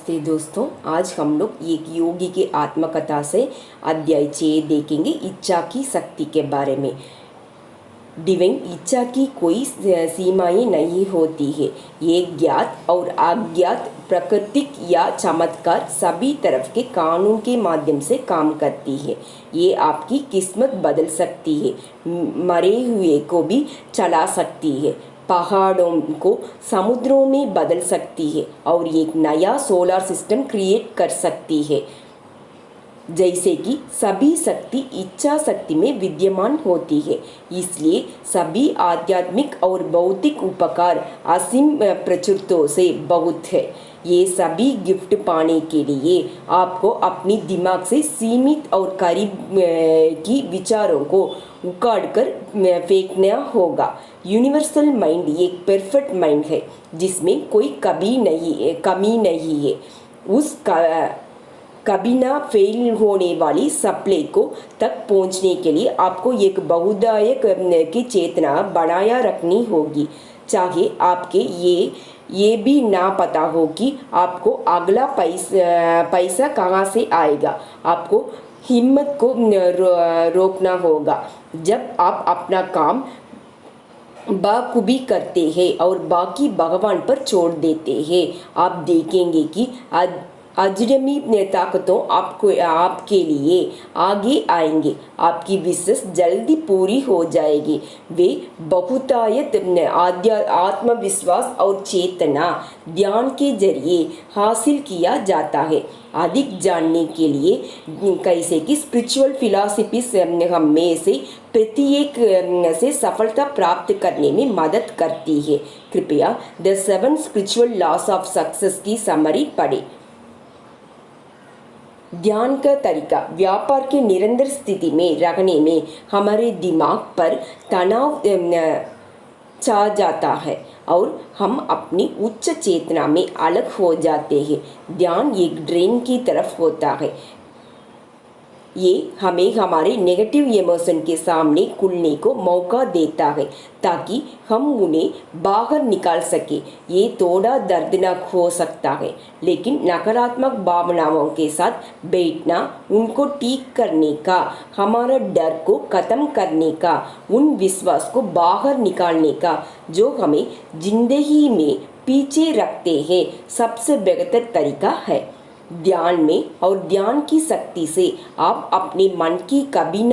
नमस्ते दोस्तों, आज हम लोग एक योगी के आत्मकथा से अध्याय 6 देखेंगे। इच्छा की शक्ति के बारे में। डिवाइन इच्छा की कोई सीमाएं नहीं होती है। ये ज्ञात और अज्ञात प्राकृतिक या चमत्कार सभी तरफ के कानून के माध्यम से काम करती है। ये आपकी किस्मत बदल सकती है, मरे हुए को भी चला सकती है, पहाड़ों को समुद्रों में बदल सकती है और एक नया सोलर सिस्टम क्रिएट कर सकती है। जैसे कि सभी शक्ति इच्छा शक्ति में विद्यमान होती है, इसलिए सभी आध्यात्मिक और भौतिक उपकार असीम प्रचुरता से बहुत है। ये सभी गिफ्ट पाने के लिए आपको अपनी दिमाग से सीमित और करीब की विचारों को उखाड़ कर फेंकना होगा। यूनिवर्सल माइंड एक परफेक्ट माइंड है जिसमें कोई कमी नहीं है। उस कभी ना फेल होने वाली सप्लाई को तक पहुंचने के लिए आपको एक बहुदायक की चेतना बनाया रखनी होगी। चाहे आपके ये भी ना पता हो कि आपको अगला पैसा कहाँ से आएगा, आपको हिम्मत को रोकना होगा। जब आप अपना काम बाखूबी करते हैं और बाकी भगवान पर छोड़ देते हैं, आप देखेंगे कि अजनबी ताकतों आपके लिए आगे आएंगे। आपकी विशेष जल्दी पूरी हो जाएगी। वे बहुतायत आत्मविश्वास और चेतना ध्यान के जरिए हासिल किया जाता है। अधिक जानने के लिए कैसे कि स्पिरिचुअल फिलॉसफी हमें से प्रत्येक से सफलता प्राप्त करने में मदद करती है। कृपया the 7 spiritual loss of success की समरी पढ़ें। ध्यान का तरीका। व्यापार के निरंतर स्थिति में रहने में हमारे दिमाग पर तनाव छा जाता है और हम अपनी उच्च चेतना में अलग हो जाते हैं। ध्यान एक ड्रेन की तरफ होता है। ये हमें हमारे नेगेटिव इमोशन के सामने खुलने को मौका देता है ताकि हम उन्हें बाहर निकाल सके। ये थोड़ा दर्दनाक हो सकता है, लेकिन नकारात्मक भावनाओं के साथ बैठना, उनको ठीक करने का, हमारा डर को खत्म करने का, उन विश्वास को बाहर निकालने का जो हमें जिंदगी में पीछे रखते हैं, सबसे बेहतर तरीका है। ध्यान में और ध्यान की शक्ति से आप अपने मन की कभी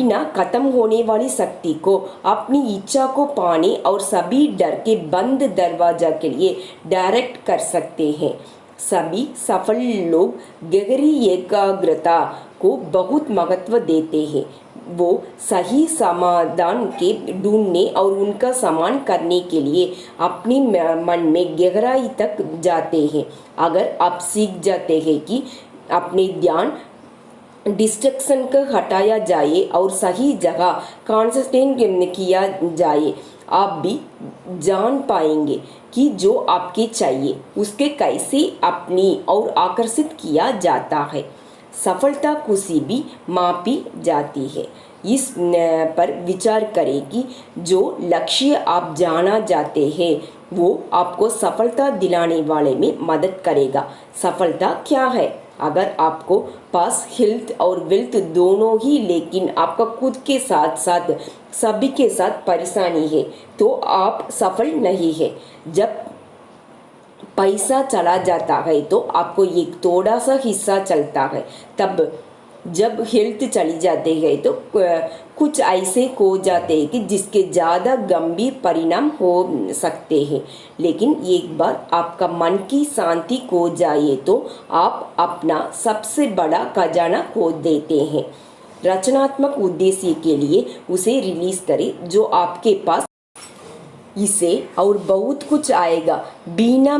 ना खत्म होने वाली शक्ति को अपनी इच्छा को पाने और सभी डर के बंद दरवाजा के लिए डायरेक्ट कर सकते हैं। सभी सफल लोग गहरी एकाग्रता को बहुत महत्व देते हैं। वो सही समाधान के ढूंढने और उनका सम्मान करने के लिए अपनी मन में गहराई तक जाते हैं। अगर आप सीख जाते हैं कि अपने ध्यान डिस्ट्रैक्शन को हटाया जाए और सही जगह कॉन्सेंट्रेट किया जाए, आप भी जान पाएंगे कि जो आपके चाहिए उसके कैसे अपनी और आकर्षित किया जाता है। सफलता खुशी भी मापी जाती है। इस पर विचार करें कि जो लक्ष्य आप जाना चाहते हैं वो आपको सफलता दिलाने वाले में मदद करेगा। सफलता क्या है? अगर आपको पास हेल्थ और वेल्थ दोनों ही, लेकिन आपका खुद के साथ साथ सभी के साथ परेशानी है, तो आप सफल नहीं है। जब पैसा चला जाता है तो आपको एक थोड़ा सा हिस्सा चलता है। तब जब हेल्थ चली जाती है तो कुछ ऐसे हो जाते हैं कि जिसके ज़्यादा गंभीर परिणाम हो सकते हैं। लेकिन एक बार आपका मन की शांति खो जाए तो आप अपना सबसे बड़ा खजाना खो देते हैं। रचनात्मक उद्देश्य के लिए उसे रिलीज करें जो आपके पास इसे और बहुत कुछ आएगा। बिना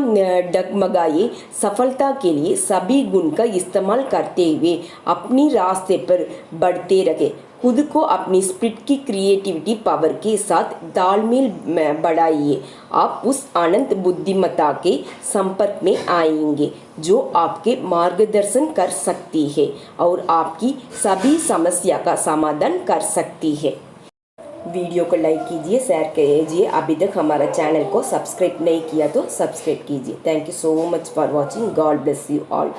डगमगाए सफलता के लिए सभी गुण का इस्तेमाल करते हुए अपनी रास्ते पर बढ़ते रहे। खुद को अपनी स्पिरिट की क्रिएटिविटी पावर के साथ तालमेल बढ़ाइए। आप उस अनंत बुद्धिमत्ता के संपर्क में आएंगे जो आपके मार्गदर्शन कर सकती है और आपकी सभी समस्या का समाधान कर सकती है। वीडियो को लाइक कीजिए, शेयर कीजिए। अभी तक हमारा चैनल को सब्सक्राइब नहीं किया तो सब्सक्राइब कीजिए। Thank you so much for watching. God bless you all.